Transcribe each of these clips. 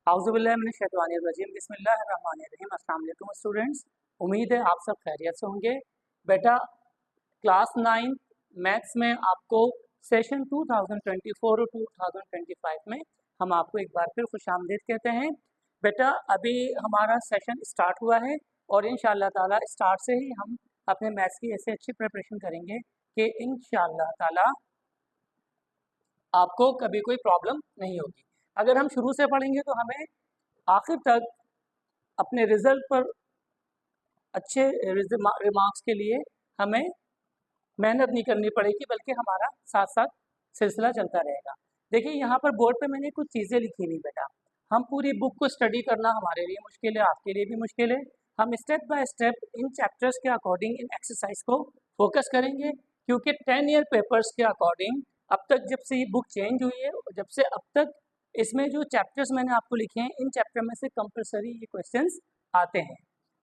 औज़ुबिल्लाहिमिनश्शैतानिर्रजीम बिस्मिल्लाहिर्रहमानिर्रहीम। अस्सलाम वालेकुम स्टूडेंट्स, उम्मीद है आप सब खैरियत से होंगे। बेटा क्लास 9 मैथ्स में आपको सेशन 2024 और 2025 में हम आपको एक बार फिर खुशामदीद कहते हैं। बेटा अभी हमारा सेशन स्टार्ट हुआ है और इंशाअल्लाह ताला स्टार्ट से ही हम अपने मैथ्स की ऐसे अच्छी प्रिपरेशन करेंगे कि इंशाअल्लाह ताला आपको कभी कोई प्रॉब्लम नहीं होगी। अगर हम शुरू से पढ़ेंगे तो हमें आखिर तक अपने रिजल्ट पर अच्छे रिमार्क्स के लिए हमें मेहनत नहीं करनी पड़ेगी, बल्कि हमारा साथ साथ सिलसिला चलता रहेगा। देखिए यहाँ पर बोर्ड पे मैंने कुछ चीज़ें लिखी नहीं बेटा। हम पूरी बुक को स्टडी करना हमारे लिए मुश्किल है, आपके लिए भी मुश्किल है। हम step by step in chapters के अकॉर्डिंग इन एक्सरसाइज को फोकस करेंगे, क्योंकि 10 ईयर पेपर्स के अकॉर्डिंग अब तक जब से ये बुक चेंज हुई है, जब से अब तक इसमें जो चैप्टर्स मैंने आपको लिखे हैं, इन चैप्टर में से कंपलसरी ये क्वेश्चंस आते हैं।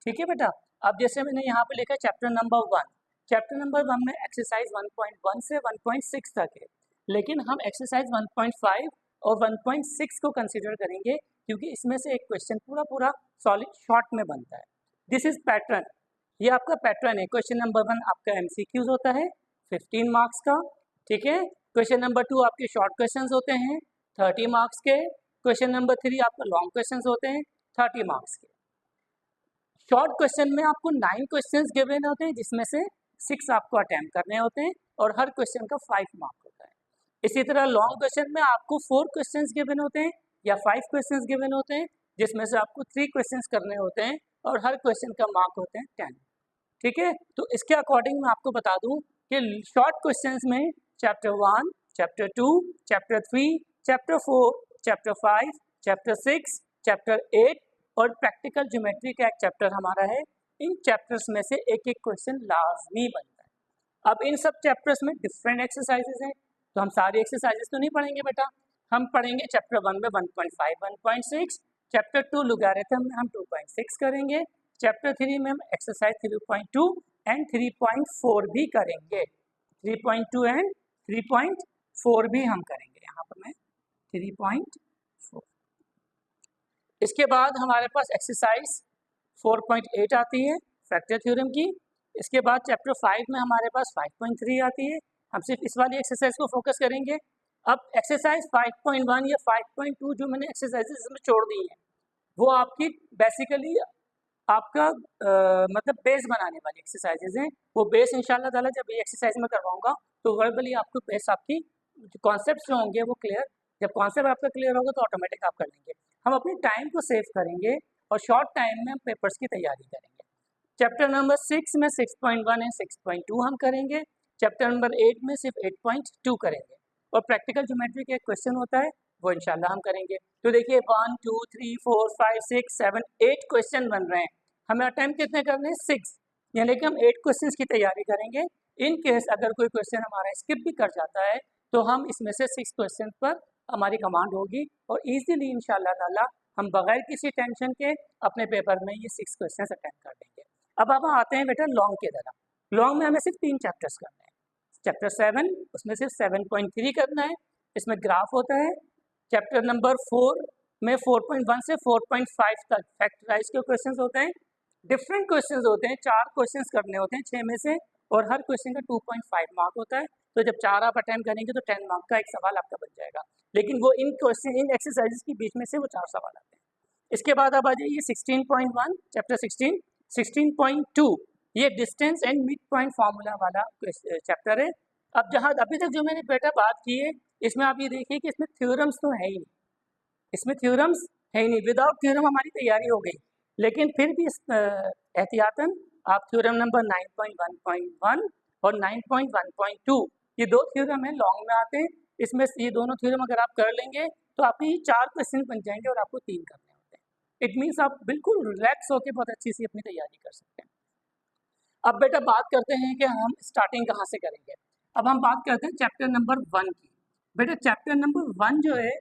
ठीक है बेटा। अब जैसे मैंने यहाँ पे लिखा चैप्टर नंबर 1, चैप्टर नंबर 1 में एक्सरसाइज 1.1 से 1.6 तक है, लेकिन हम एक्सरसाइज 1.5 और 1.6 को कंसिडर करेंगे, क्योंकि इसमें से एक क्वेश्चन पूरा सॉलिड शॉर्ट में बनता है। दिस इज पैटर्न, ये आपका पैटर्न है। क्वेश्चन नंबर 1 आपका MCQs होता है 15 मार्क्स का, ठीक है। क्वेश्चन नंबर 2 आपके शॉर्ट क्वेश्चन होते हैं 30 मार्क्स के। क्वेश्चन नंबर 3 आपका लॉन्ग क्वेश्चन होते हैं 30 मार्क्स के। शॉर्ट क्वेश्चन में आपको 9 क्वेश्चन गिवन होते हैं, जिसमें से 6 आपको अटेम्प्ट करने होते हैं और हर क्वेश्चन का 5 मार्क होता है। इसी तरह लॉन्ग क्वेश्चन में आपको 4 क्वेश्चन गिवन होते हैं या 5 क्वेश्चन गिवन होते हैं, जिसमें से आपको 3 क्वेश्चन करने होते हैं और हर क्वेश्चन का मार्क होते हैं 10। ठीक है, तो इसके अकॉर्डिंग मैं आपको बता दूं कि शॉर्ट क्वेश्चंस में chapter 1, chapter 2, chapter 3, chapter 4, chapter 5, chapter 6, chapter 8 और प्रैक्टिकल ज्योमेट्री का एक चैप्टर हमारा है। इन चैप्टर्स में से एक एक क्वेश्चन लाजमी बनता है। अब इन सब चैप्टर्स में डिफरेंट एक्सरसाइजेज हैं, तो हम सारी एक्सरसाइजेज तो नहीं पढ़ेंगे बेटा। हम पढ़ेंगे चैप्टर 1 में 1.5, 1.6, चैप्टर 2 लोगैरिथम में हम 2.6 करेंगे, चैप्टर 3 में हम एक्सरसाइज 3.2 एंड 3.4 भी करेंगे। 3.2 एंड 3.4 भी हम करेंगे। यहाँ पर मैं 3.4। इसके बाद हमारे पास एक्सरसाइज 4.8 आती है फैक्टर थ्योरम की। इसके बाद चैप्टर 5 में हमारे पास 5.3 आती है। हम सिर्फ इस वाली एक्सरसाइज को फोकस करेंगे। अब एक्सरसाइज 5.1 या 5.2 जो मैंने एक्सरसाइजेज इसमें छोड़ दी हैं, वो आपकी बेसिकली आपका मतलब बेस बनाने वाली एक्सरसाइजेज हैं। वो बेस इंशाल्लाह ताला जब ये एक्सरसाइज में करवाऊंगा तो वर्बली आपको बेस आपकी कॉन्सेप्ट जो होंगे वो क्लियर, जब कॉन्सेप्ट आपका क्लियर होगा तो ऑटोमेटिक आप कर लेंगे। हम अपनी टाइम को सेव करेंगे और शॉर्ट टाइम में हम पेपर्स की तैयारी करेंगे। चैप्टर नंबर 6 में 6.1 है 6.2 हम करेंगे। चैप्टर नंबर 8 में सिर्फ 8.2 करेंगे और प्रैक्टिकल ज्योमेट्री का एक क्वेश्चन होता है वो इंशाल्लाह हम करेंगे। तो देखिए 1 2 3 4 5 6 7 8 क्वेश्चन बन रहे हैं। हमें अटेम्प्ट कितने करने हैं? 6, यानी कि हम 8 क्वेश्चंस की तैयारी करेंगे। इन केस अगर कोई क्वेश्चन हमारा स्किप भी कर जाता है तो हम इसमें से 6 क्वेश्चन पर हमारी कमांड होगी और इजीली इंशाल्लाह ताला हम बगैर किसी टेंशन के अपने पेपर में ये 6 क्वेश्चन अटेम्प्ट कर देंगे। अब आते हैं बेटा लॉन्ग की तरफ। लॉन्ग में हमें सिर्फ 3 चैप्टर्स करने हैं। चैप्टर 7 उसमें सिर्फ 7.3 करना है, इसमें ग्राफ होता है। चैप्टर नंबर 4 में 4.1 से 4.5 तक फैक्टराइज के क्वेश्चन होते हैं। डिफरेंट क्वेश्चंस होते हैं, 4 क्वेश्चंस करने होते हैं 6 में से, और हर क्वेश्चन का 2.5 मार्क होता है। तो जब 4 आप अटेम्प्ट करेंगे तो 10 मार्क का एक सवाल आपका बन जाएगा, लेकिन वो इन क्वेश्चन इन एक्सरसाइजेस के बीच में से वो 4 सवाल आते हैं। इसके बाद अब आ जाइए 16.1 चैप्टर 16, 16.2 ये distance and mid point formula वाला चैप्टर है। अब जहाँ अभी तक जो मैंने बेटा बात की है, इसमें आप ये देखिए कि इसमें थ्योरम्स तो है ही नहीं, इसमें थ्योरम्स है ही नहीं। विदाउट थ्योरम हमारी तैयारी हो गई, लेकिन फिर भी एहतियातन आप थ्योरम नंबर 9.1.1 और 9.1.2 ये 2 थ्योरम है, लॉन्ग में आते हैं। इसमें ये दोनों थ्योरम अगर आप कर लेंगे तो आपके 4 क्वेश्चन बन जाएंगे और आपको 3 करने होते हैं। इट मीन्स आप बिल्कुल रिलैक्स होकर बहुत अच्छी सी अपनी तैयारी कर सकते हैं। अब बेटा बात करते हैं कि हम स्टार्टिंग कहाँ से करेंगे। अब हम बात करते हैं चैप्टर नंबर 1 की। बेटा चैप्टर नंबर 1 जो है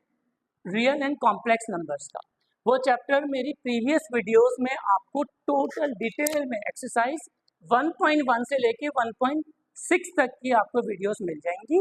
रियल एंड कॉम्प्लेक्स नंबर्स का, वो चैप्टर मेरी प्रीवियस वीडियोस में आपको टोटल डिटेल में एक्सरसाइज 1.1 से लेके 1.6 तक की आपको वीडियोस मिल जाएंगी।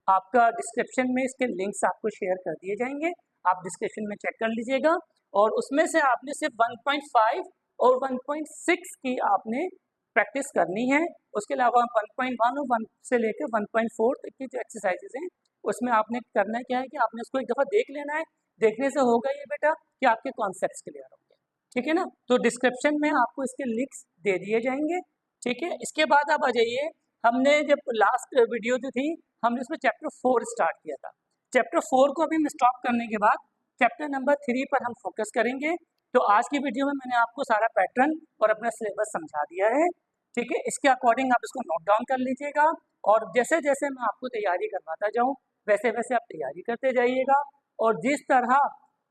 आपका डिस्क्रिप्शन में इसके लिंक्स आपको शेयर कर दिए जाएंगे, आप डिस्क्रिप्शन में चेक कर लीजिएगा, और उसमें से आपने सिर्फ 1.5 और 1.6 की आपने प्रैक्टिस करनी है। उसके अलावा 1.1 और 1 से लेकर 1.4 तक की जो एक्सरसाइजेज हैं उसमें आपने करना क्या है कि आपने उसको एक दफ़ा देख लेना है। देखने से होगा ये बेटा कि आपके कॉन्सेप्ट्स क्लियर होंगे, ठीक है ना। तो डिस्क्रिप्शन में आपको इसके लिंक्स दे दिए जाएंगे, ठीक है। इसके बाद आप आ जाइए, हमने जब लास्ट वीडियो जो थी हमने उसमें चैप्टर 4 स्टार्ट किया था। चैप्टर 4 को अभी हम स्टॉप करने के बाद चैप्टर नंबर 3 पर हम फोकस करेंगे। तो आज की वीडियो में मैंने आपको सारा पैटर्न और अपना सिलेबस समझा दिया है, ठीक है। इसके अकॉर्डिंग आप इसको नोट डाउन कर लीजिएगा, और जैसे जैसे मैं आपको तैयारी करवाता जाऊँ वैसे वैसे आप तैयारी करते जाइएगा। और जिस तरह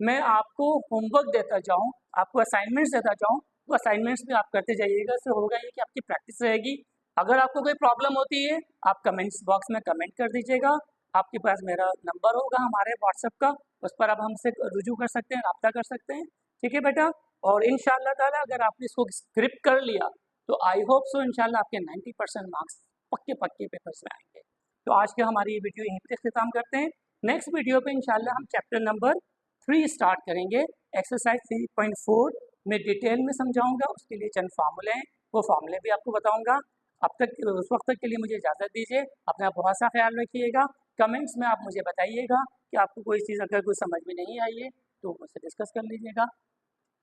मैं आपको होमवर्क देता जाऊँ, आपको असाइनमेंट्स देता जाऊँ, तो असाइनमेंट्स भी आप करते जाइएगा। इससे होगा ये कि आपकी प्रैक्टिस रहेगी। अगर आपको कोई प्रॉब्लम होती है आप कमेंट्स बॉक्स में कमेंट कर दीजिएगा। आपके पास मेरा नंबर होगा हमारे व्हाट्सएप का, उस पर आप हमसे रुजू कर सकते हैं, रब्ता कर सकते हैं, ठीक है बेटा। और इंशाअल्लाह ताला अगर आपने इसको स्क्रिप्ट कर लिया तो आई होप सो इंशाल्लाह आपके 90% मार्क्स पक्के पक्के पेपर्स में आएंगे। तो आज की हमारी ये वीडियो यहीं पर इख्तिताम करते हैं। नेक्स्ट वीडियो पे इंशाल्लाह हम चैप्टर नंबर 3 स्टार्ट करेंगे। एक्सरसाइज 3.4 में डिटेल में समझाऊंगा, उसके लिए चंद फार्मूले हैं, वो फार्मूले भी आपको बताऊंगा। अब तक उस वक्त तक के लिए मुझे इजाज़त दीजिए। अपना बहुत सा ख्याल रखिएगा। कमेंट्स में आप मुझे बताइएगा कि आपको कोई चीज़ अगर कोई समझ में नहीं आई है तो मुझसे डिस्कस कर लीजिएगा।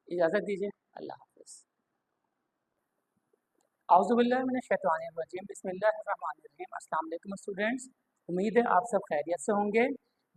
इजाज़त दीजिए, अल्लाह हाफ़िज़। औज़ुबिल्लाहिमिनश्शैतानिर्रजीम, बिस्मिल्लाहिर्रहमानिर्रहीम। अस्सलाम वालेकुम स्टूडेंट्स, उम्मीद है आप सब खैरियत से होंगे।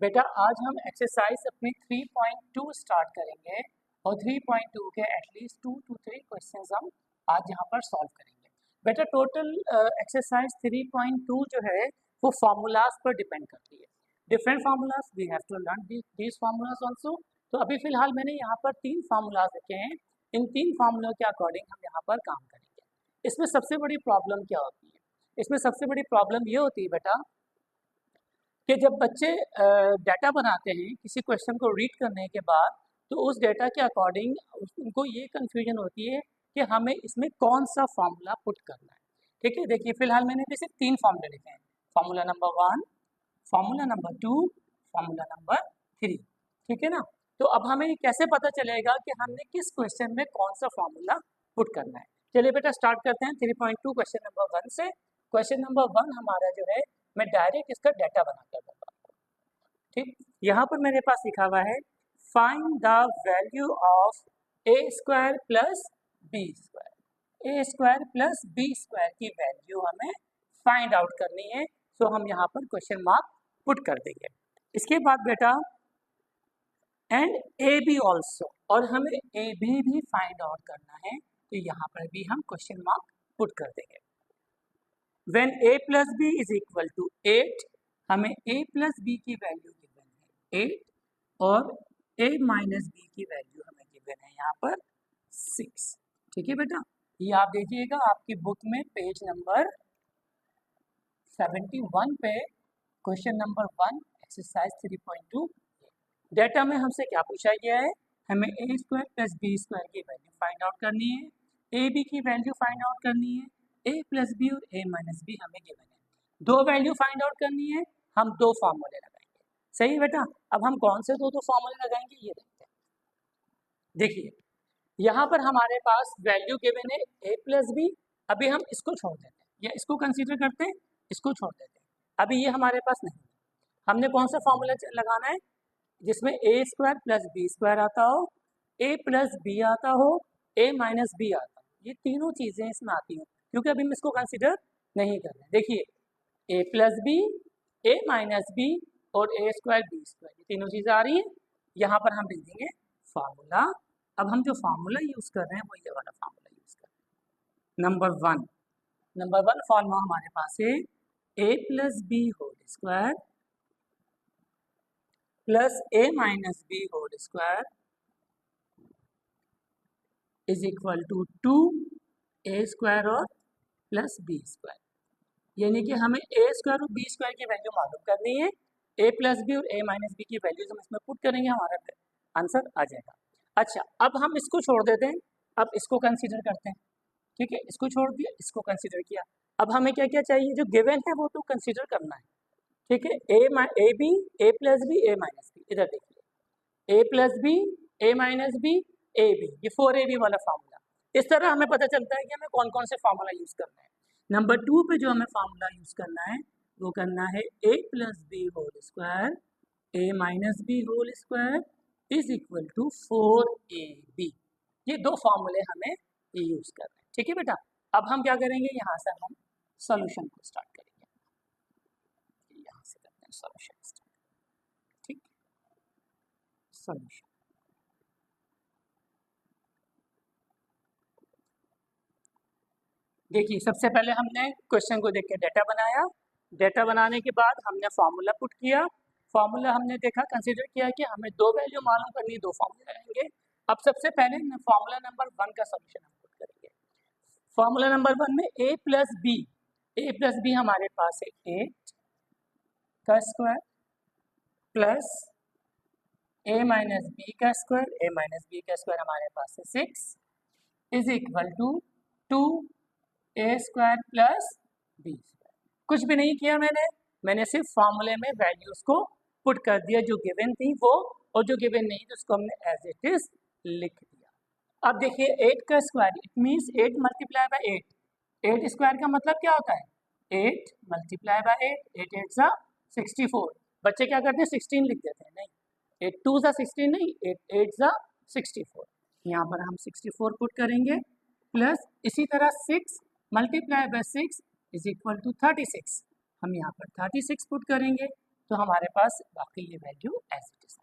बेटा आज हम एक्सरसाइज अपनी 3.2 स्टार्ट करेंगे, और 3.2 के एटलीस्ट 2 to 3 क्वेश्चंस हम आज यहाँ पर सॉल्व करेंगे। बेटा टोटल एक्सरसाइज 3.2 जो है वो फार्मूलाज पर डिपेंड करती है। Different formulas, we have to learn these formulas also. तो अभी फ़िलहाल मैंने यहाँ पर 3 फार्मूलाज रखे हैं। इन 3 फार्मूलों के अकॉर्डिंग हम यहाँ पर काम करेंगे। इसमें सबसे बड़ी प्रॉब्लम क्या होती है? इसमें सबसे बड़ी प्रॉब्लम ये होती है बेटा कि जब बच्चे डाटा बनाते हैं किसी क्वेश्चन को रीड करने के बाद, तो उस डाटा के अकॉर्डिंग उनको ये कन्फ्यूजन होती है कि हमें इसमें कौन सा फार्मूला पुट करना है, ठीक है। देखिए फ़िलहाल मैंने भी सिर्फ 3 फार्मूले लिखे हैं, formula number 1, formula number 2, formula number 3, ठीक है ना। तो अब हमें कैसे पता चलेगा कि हमने किस क्वेश्चन में कौन सा फार्मूला पुट करना है? चलिए बेटा स्टार्ट करते हैं 3.2 क्वेश्चन नंबर 1 से। क्वेश्चन नंबर 1 हमारा जो है, मैं डायरेक्ट इसका डाटा बना कर दूँगा, ठीक। यहाँ पर मेरे पास लिखा हुआ है find the value of A square plus B square. A square plus B square की वैल्यू हमें फाइंड आउट करनी है। तो हम यहाँ पर क्वेश्चन मार्क पुट कर देंगे। इसके बाद बेटा एंड ए बी ऑल्सो, और हमें ए बी भी फाइंड आउट करना है, तो यहाँ पर भी हम क्वेश्चन मार्क पुट कर देंगे। When a plus b is equal to 8, हमें a plus b की वैल्यू गिवन है 8, और a minus b की वैल्यू हमें गिवन है यहाँ पर 6, ठीक है बेटा। ये आप देखिएगा आपकी बुक में पेज नंबर 71 पे क्वेश्चन नंबर 1 एक्सरसाइज 3.2। डेटा में हमसे क्या पूछा गया है? हमें a square plus B square की वैल्यू फाइंड आउट करनी है, ए बी की वैल्यू फाइंड आउट करनी है, a प्लस बी और a माइनस बी हमें गिवन है। 2 वैल्यू फाइंड आउट करनी है, हम 2 फार्मूले लगाएंगे, सही बेटा। अब हम कौन से 2 फार्मूले लगाएंगे ये देखते हैं। देखिए यहाँ पर हमारे पास वैल्यू गिवन है a प्लस बी। अभी हम इसको छोड़ देते हैं, या इसको कंसीडर करते हैं, इसको छोड़ देते हैं। अभी ये हमारे पास नहीं है। हमने कौन सा फार्मूला लगाना है जिसमें a square plus B square आता हो, a प्लस बी आता हो, a माइनस बी आता हो। ये तीनों चीज़ें इसमें आती हैं, क्योंकि अभी हम इसको कंसीडर नहीं कर रहे हैं। देखिए a plus B, a minus B और a स्क्वायर बी स्क्वायर, ये तीनों चीज़ें आ रही हैं। यहाँ पर हम लिख देंगे फार्मूला। अब हम जो फार्मूला यूज़ कर रहे हैं वो ये वाला फार्मूला यूज़ कर रहे हैं। नंबर वन फार्मूला हमारे पास है a plus B whole square plus a minus B whole square is equal to 2a square और प्लस बी स्क्वायर। यानी कि हमें a स्क्वायर और बी स्क्वायर की वैल्यू मालूम करनी है। a प्लस बी और a माइनस बी की वैल्यूज हम इसमें पुट करेंगे, हमारा आंसर आ जाएगा। अच्छा अब हम इसको छोड़ देते हैं, अब इसको कंसीडर करते हैं, ठीक है। इसको छोड़ दिया, इसको कंसीडर किया। अब हमें क्या क्या चाहिए? जो गिवन है वो तो कंसीडर करना है, ठीक है। ए b, a plus b, a minus b. इधर देखिए a plus b, a minus b, a b, ये 4ab वाला फार्मूला। इस तरह हमें पता चलता है कि हमें कौन कौन से फार्मूला यूज करना है। नंबर 2 पे जो हमें फार्मूला यूज करना है वो करना है a plus B whole square A minus B whole square is equal to 4ab। ये दो फार्मूले हमें यूज करना है, ठीक है बेटा। अब हम क्या करेंगे, यहाँ से हम सॉल्यूशन को स्टार्ट करेंगे, यहाँ से करते हैं सॉल्यूशन स्टार्ट, ठीक। सॉल्यूशन, देखिए सबसे पहले हमने क्वेश्चन को देख के डाटा बनाया, डाटा बनाने के बाद हमने फार्मूला पुट किया, फार्मूला हमने देखा कंसीडर किया कि हमें दो वैल्यू मालूम करनी, दो फार्मूला रहेंगे। अब सबसे पहले फार्मूला नंबर 1 का सॉल्यूशन हम पुट करेंगे। फार्मूला नंबर 1 में ए प्लस बी हमारे पास है 8 का square plus A minus B का स्क्वायर, ए माइनस बी का स्क्वायर हमारे पास है 6 is equal to 2a square plus B square. कुछ भी नहीं किया मैंने सिर्फ फार्मूले में वैल्यूज को पुट कर दिया, जो गिवन थी वो, और जो गिवन नहीं थी उसको हमने एज इट इज लिख दिया। अब देखिए 8 का square, it means 8 multiply by 8, 8 square का मतलब क्या होता है 8 मल्टीप्लाई बाय 8, 8 8 सा 64। बच्चे क्या करते हैं 16 लिख देते हैं, नहीं 8 2 सा 16 नहीं, 8 8 सा 64। यहाँ पर हम 64 पुट करेंगे प्लस इसी तरह 6 multiply by 6 is equal to 36। हम यहाँ पर 36 पुट करेंगे तो हमारे पास बाकी ये वैल्यू एज इट इज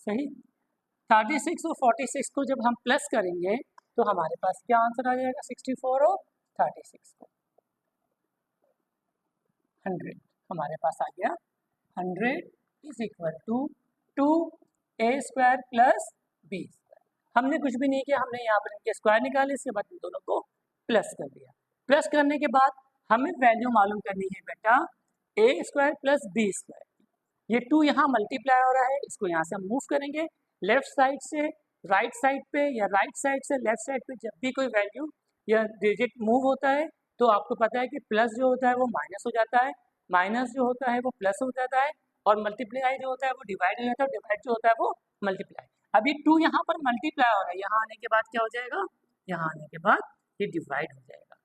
सही। 36 और 46 को जब हम प्लस करेंगे तो हमारे पास क्या आंसर आ जाएगा, 64 और 36 को 100 हमारे पास आ गया। 100 is equal to 2a square plus b square. हमने कुछ भी नहीं किया, हमने यहाँ पर इनके स्क्वायर निकाले, इसके बाद इन दोनों को प्लस कर दिया। प्लस करने के बाद हमें वैल्यू मालूम करनी है बेटा a square plus b square. ये 2 यहाँ मल्टीप्लाई हो रहा है, इसको यहाँ से हम मूव करेंगे लेफ्ट साइड से राइट साइड पे या राइट साइड से लेफ्ट साइड पे। जब भी कोई वैल्यू या डिजिट मूव होता है तो आपको पता है कि प्लस जो होता है वो माइनस हो जाता है, माइनस जो होता है वो प्लस हो जाता है, और मल्टीप्लाई जो होता है वो डिवाइड हो जाता है, डिवाइड जो होता है वो मल्टीप्लाई। अब ये 2 यहाँ पर मल्टीप्लाई हो रहा है, यहाँ आने के बाद क्या हो जाएगा, यहाँ आने के बाद ये डिवाइड हो जाएगा,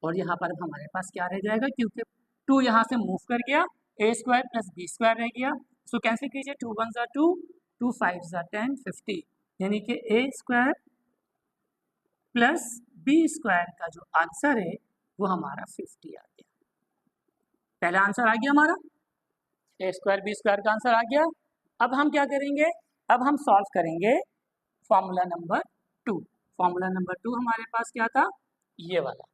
और यहाँ पर हमारे पास क्या रह जाएगा, क्योंकि 2 यहाँ से मूव कर गया, a square plus b square रह गया। सो कैंसिल कीजिए, 2 1 ज़ा 2, 2 5 ज़ा 10, 50, यानी कि a square plus b square का जो आंसर है वो हमारा 50 आ गया। पहला आंसर आ गया हमारा, a स्क्वायर b स्क्वायर का आंसर आ गया। अब हम क्या करेंगे, अब हम सॉल्व करेंगे फॉर्मूला नंबर 2। फॉर्मूला नंबर 2 हमारे पास क्या था, ये वाला।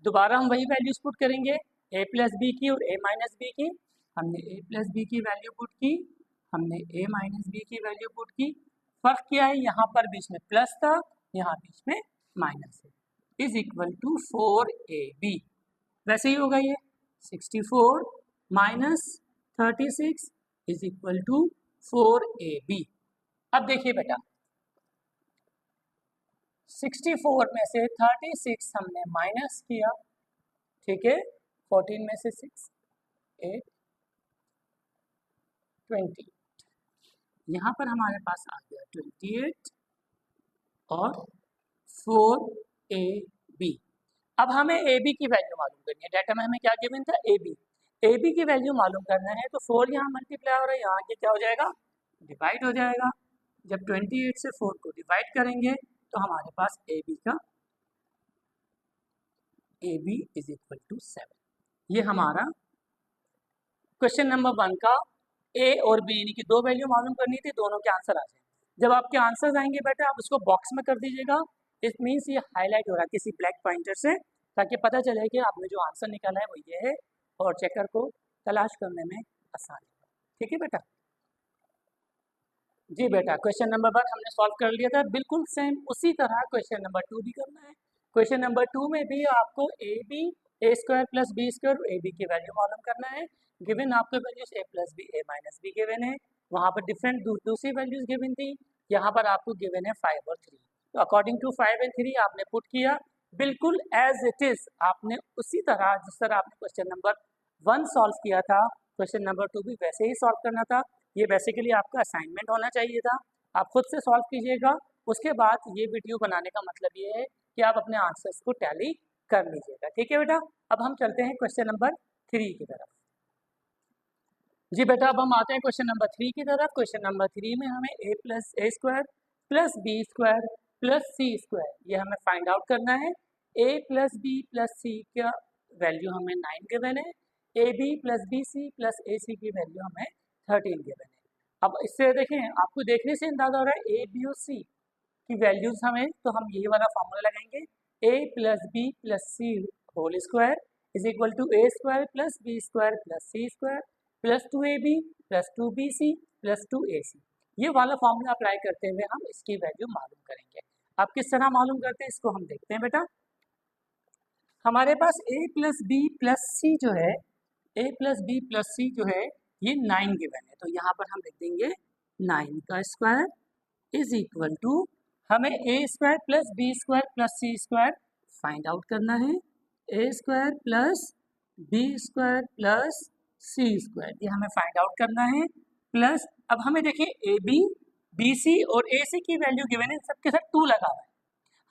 दोबारा हम वही वैल्यूज पुट करेंगे, a प्लस बी की और a माइनस बी की। हमने a प्लस बी की वैल्यू पुट की, हमने a माइनस बी की वैल्यू पुट की। फर्क क्या है, यहाँ पर बीच में प्लस था, यहाँ बीच में माइनस है, इज इक्वल टू 4ab। वैसे ही होगा ये 64 minus 36 is equal to 4ab। अब देखिए बेटा 64 में से 36 हमने माइनस किया, ठीक है, 14 में से 6 8 20, यहाँ पर हमारे पास आ गया 28 और 4ab। अब हमें ab की वैल्यू मालूम करनी है, डाटा में हमें क्या गिवन था ab की वैल्यू मालूम करना है। तो 4 यहाँ मल्टीप्लाई हो रहा है, यहाँ आगे क्या हो जाएगा, डिवाइड हो जाएगा। जब 28 से 4 को डिवाइड करेंगे तो हमारे पास ab का ab इज इक्वल टू 7। ये हमारा क्वेश्चन नंबर 1 का a और b यानी कि दो वैल्यू मालूम करनी थी, दोनों के आंसर आ जाए। जब आपके आंसर्स आएंगे बेटा आप उसको बॉक्स में कर दीजिएगा, इट मीन्स ये हाईलाइट हो रहा है किसी ब्लैक पॉइंटर से, ताकि पता चले कि आपने जो आंसर निकाला है वो ये है, और चेकर को तलाश करने में आसानी हो। ठीक है बेटा, जी बेटा क्वेश्चन नंबर 1 हमने सॉल्व कर लिया था, बिल्कुल सेम उसी तरह क्वेश्चन नंबर 2 भी करना है। क्वेश्चन नंबर 2 में भी आपको a square plus b square ab की वैल्यू मालूम करना है। गिवन आपके values a plus b a minus b given है, वहाँ पर डिफरेंट दूसरी वैल्यूज गिवन थी, यहाँ पर आपको गिवन है 5 और 3। तो अकॉर्डिंग टू 5 एंड 3 आपने पुट किया, बिल्कुल एज इट इज आपने उसी तरह जिस तरह आपने क्वेश्चन नंबर 1 सॉल्व किया था क्वेश्चन नंबर 2 भी वैसे ही सॉल्व करना था। ये बेसिकली आपका असाइनमेंट होना चाहिए था, आप खुद से सॉल्व कीजिएगा। उसके बाद ये वीडियो बनाने का मतलब ये है कि आप अपने आंसर्स को टैली कर लीजिएगा। ठीक है बेटा, अब हम चलते हैं क्वेश्चन नंबर 3 की तरफ। जी बेटा, अब हम आते हैं क्वेश्चन नंबर 3 की तरफ। क्वेश्चन नंबर 3 में हमें a plus a square plus B square plus C square ये हमें फाइंड आउट करना है। a plus B plus c का वैल्यू हमें 9 गिवन है, ए b plus b c plus a c की वैल्यू हमें 13 गिवन है। अब इससे देखें, आपको देखने से अंदाजा हो रहा है ए बी और सी की वैल्यूज हमें, तो हम ये वाला फॉर्मूला लगाएंगे, a plus B plus C whole square is equal to A square plus B square plus C square plus 2ab plus 2bc plus 2ac। ये वाला फॉर्मूला अप्लाई करते हुए हम इसकी वैल्यू मालूम करेंगे। अब किस तरह मालूम करते हैं इसको हम देखते हैं बेटा। हमारे पास a प्लस बी प्लस सी जो है, a प्लस बी प्लस सी जो है ये 9 गिवन है, तो यहाँ पर हम लिख देंगे 9 का स्क्वायर इज इक्वल टू हमें a square plus B square plus C square find out करना है, a square plus B square plus C square ये हमें फाइंड आउट करना है। प्लस अब हमें देखिए ए बी बी सी और ए सी की वैल्यू गिवन है, सबके साथ 2 लगा हुआ है।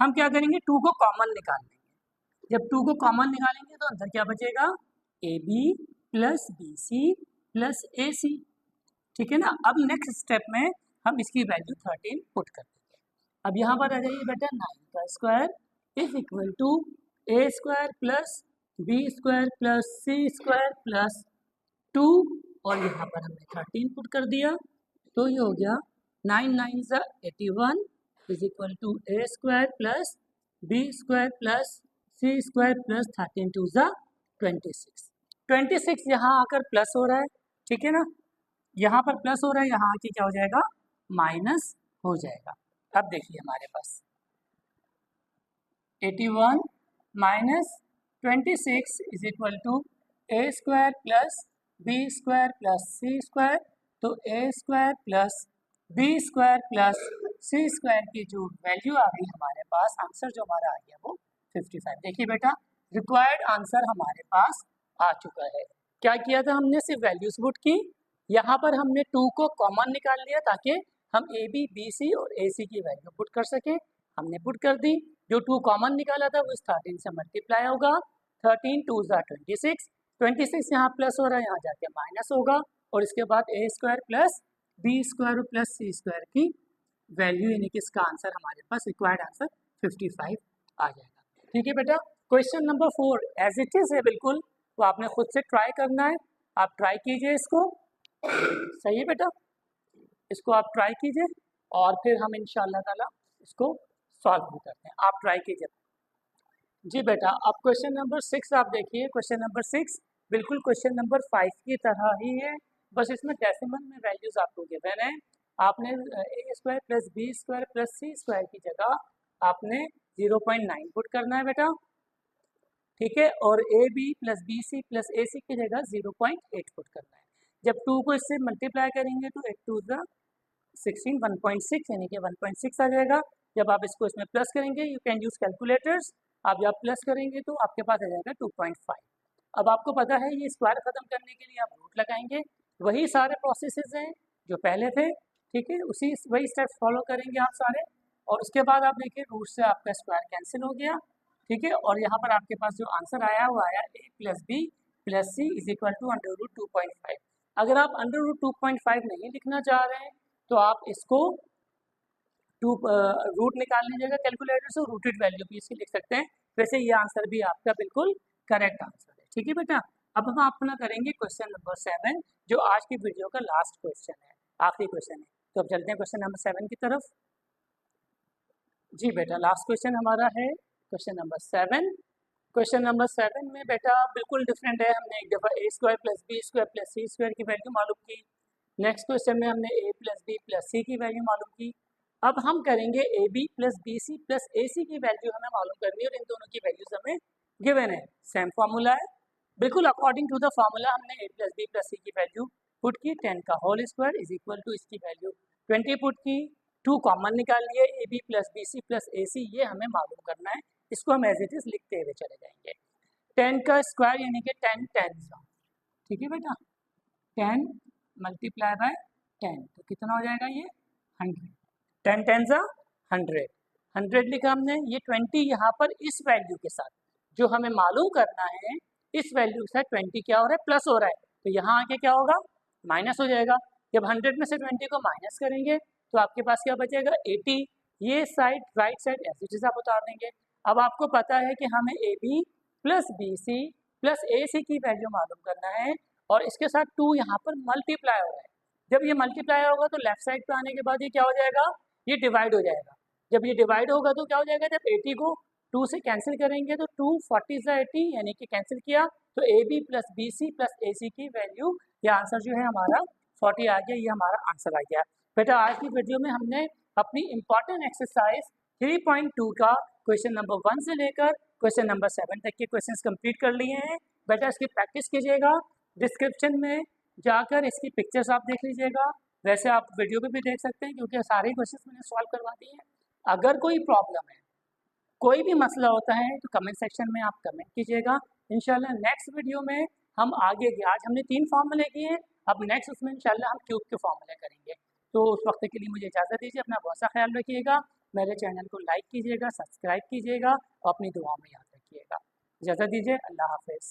हम क्या करेंगे, 2 को कॉमन निकाल लेंगे। जब 2 को कॉमन निकालेंगे तो अंदर क्या बचेगा, a b plus b c plus a c. ठीक है ना। अब नेक्स्ट स्टेप में हम इसकी वैल्यू 13 पुट कर देंगे। अब यहाँ पर आ जाइए बेटा, 9 का square is equal to A square plus B square plus C square plus 2 और यहाँ पर हमने 13 पुट कर दिया, तो ये हो गया 9 9 ज़ा 81 is equal to A square plus B square plus C square plus 13 2 ज़ा 26। 26 यहाँ आकर प्लस हो रहा है, ठीक है ना, यहाँ पर प्लस हो रहा है, यहाँ आके क्या हो जाएगा, माइनस हो जाएगा। अब देखिए हमारे पास 81 minus 26 is equal to A square plus B square plus C square, तो a square plus B square plus C square की जो वैल्यू आ गई हमारे पास, आंसर जो हमारा आ गया वो 55। देखिए बेटा, रिक्वायर्ड आंसर हमारे पास आ चुका है। क्या किया था हमने, सिर्फ वैल्यूज पुट की, यहाँ पर हमने 2 को कॉमन निकाल लिया ताकि हम ए बी बी सी और ए सी की वैल्यू पुट कर सके। हमने पुट कर दी, जो 2 कॉमन निकाला था वो इस 13 से मल्टीप्लाई होगा, 13 2 ज़ा 26, 26 यहाँ प्लस हो रहा है, यहाँ जाके माइनस होगा, और इसके बाद a square plus B square plus C square की वैल्यू, यानी कि इसका आंसर हमारे पास रिक्वायर्ड आंसर 55 आ जाएगा। ठीक है बेटा, question number 4 as it is है बिल्कुल, तो आपने खुद से ट्राई करना है, आप ट्राई कीजिए इसको। सही है बेटा, इसको आप ट्राई कीजिए और फिर हम इंशाअल्लाह ताला इसको सॉल्व भी करते हैं, आप ट्राई कीजिए। जी बेटा, अब क्वेश्चन नंबर 6 आप देखिए। क्वेश्चन नंबर 6 बिल्कुल क्वेश्चन नंबर 5 की तरह ही है, बस इसमें डेसिमल में वैल्यूज आपको गिवन है। आपने a square plus B square plus C square की जगह आपने 0.9 पुट करना है बेटा, ठीक है, और a b plus b c plus a c की जगह 0.8 पुट करना है। जब 2 को इससे मल्टीप्लाई करेंगे तो 8 2 ज़ा 16 1.6 यानी कि 1.6 आ जाएगा। जब आप इसको इसमें प्लस करेंगे, यू कैन यूज़ कैलकुलेटर्स, आप जब प्लस करेंगे तो आपके पास आ जाएगा 2.5। अब आपको पता है ये स्क्वायर ख़त्म करने के लिए आप रूट लगाएंगे, वही सारे प्रोसेसेस हैं जो पहले थे, ठीक है, वही स्टेप्स फॉलो करेंगे आप सारे, और उसके बाद आप देखिए रूट से आपका स्क्वायर कैंसिल हो गया, ठीक है, और यहाँ पर आपके पास जो आंसर आया वो आया a plus B plus c is equal to under root 2.5। अगर आप अंडर रूट 2.5 नहीं लिखना चाह रहे हैं तो आप इसको रूट निकाल लीजिएगा कैलकुलेटर से, रूटेड वैल्यू भी इसकी लिख सकते हैं। वैसे ये आंसर भी आपका बिल्कुल करेक्ट आंसर है। ठीक है बेटा, अब हम अपना करेंगे क्वेश्चन नंबर 7, जो आज की वीडियो का लास्ट क्वेश्चन है, आखिरी क्वेश्चन है। तो अब चलते हैं क्वेश्चन नंबर 7 की तरफ। जी बेटा, लास्ट क्वेश्चन हमारा है क्वेश्चन नंबर 7। क्वेश्चन नंबर 7 में बेटा बिल्कुल डिफरेंट है। हमने एक दफ़ा a square plus B square plus C square की वैल्यू मालूम की, नेक्स्ट क्वेश्चन में हमने a plus B plus c की वैल्यू मालूम की। अब हम करेंगे a b plus b c plus a c की वैल्यू हमें मालूम करनी है, और इन दोनों की वैल्यूज हमें गिवन है। सेम फार्मूला है, बिल्कुल अकॉर्डिंग टू द फार्मूला हमने a plus B plus c की वैल्यू पुट की, 10 का whole square is equal to इसकी वैल्यू 20 पुट की, 2 कॉमन निकाल लिए, a b plus b c plus a c ये हमें मालूम करना है। इसको हम एज इट इज लिखते हुए चले जाएंगे। 10 का स्क्वायर यानी कि 10 10, ठीक है बेटा, 10 मल्टीप्लाई बाय 10, तो कितना हो जाएगा ये 100। 10 10 ज़ा 100, 100 लिखा हमने। ये 20 यहाँ पर इस वैल्यू के साथ जो हमें मालूम करना है, इस वैल्यू के साथ 20 क्या हो रहा है, प्लस हो रहा है, तो यहाँ आके क्या होगा, माइनस हो जाएगा। जब 100 में से 20 को माइनस करेंगे तो आपके पास क्या बचेगा, 80। ये साइड राइट साइड ऐसी चीज़ आप उतार देंगे। अब आपको पता है कि हमें a b plus b c plus a c की वैल्यू मालूम करना है, और इसके साथ 2 यहाँ पर मल्टीप्लाई हो रहा है। जब ये मल्टीप्लाई होगा तो लेफ्ट साइड पे आने के बाद ये क्या हो जाएगा, ये डिवाइड हो जाएगा। जब ये डिवाइड होगा तो क्या हो जाएगा, जब 80 को 2 से कैंसिल करेंगे तो 2 40 80, यानी कि कैंसिल किया तो a b plus b c plus a c की वैल्यू, या आंसर जो है हमारा 40 आ गया। ये हमारा आंसर आ गया। बेटा आज की वीडियो में हमने अपनी इंपॉर्टेंट एक्सरसाइज 3.2 का क्वेश्चन नंबर 1 से लेकर क्वेश्चन नंबर 7 तक के क्वेश्चंस कंप्लीट कर लिए हैं। बेटा इसकी प्रैक्टिस कीजिएगा, डिस्क्रिप्शन में जाकर इसकी पिक्चर्स आप देख लीजिएगा। वैसे आप वीडियो पे भी देख सकते हैं क्योंकि सारे क्वेश्चंस मैंने सॉल्व करवा दिए हैं। अगर कोई प्रॉब्लम है, कोई भी मसला होता है तो कमेंट सेक्शन में आप कमेंट कीजिएगा। इंशाल्लाह नेक्स्ट वीडियो में हम आगे के, आज हमने 3 फार्मूले किए, अब नेक्स्ट उसमें इंशाल्लाह हम क्यूब के फार्मूले करेंगे। तो उस वक्त के लिए मुझे इजाज़त दीजिए, अपना बहुत सा ख्याल रखिएगा, मेरे चैनल को लाइक कीजिएगा, सब्सक्राइब कीजिएगा और अपनी दुआ में याद रखिएगा। इजाज़त दीजिए, अल्लाह हाफिज़।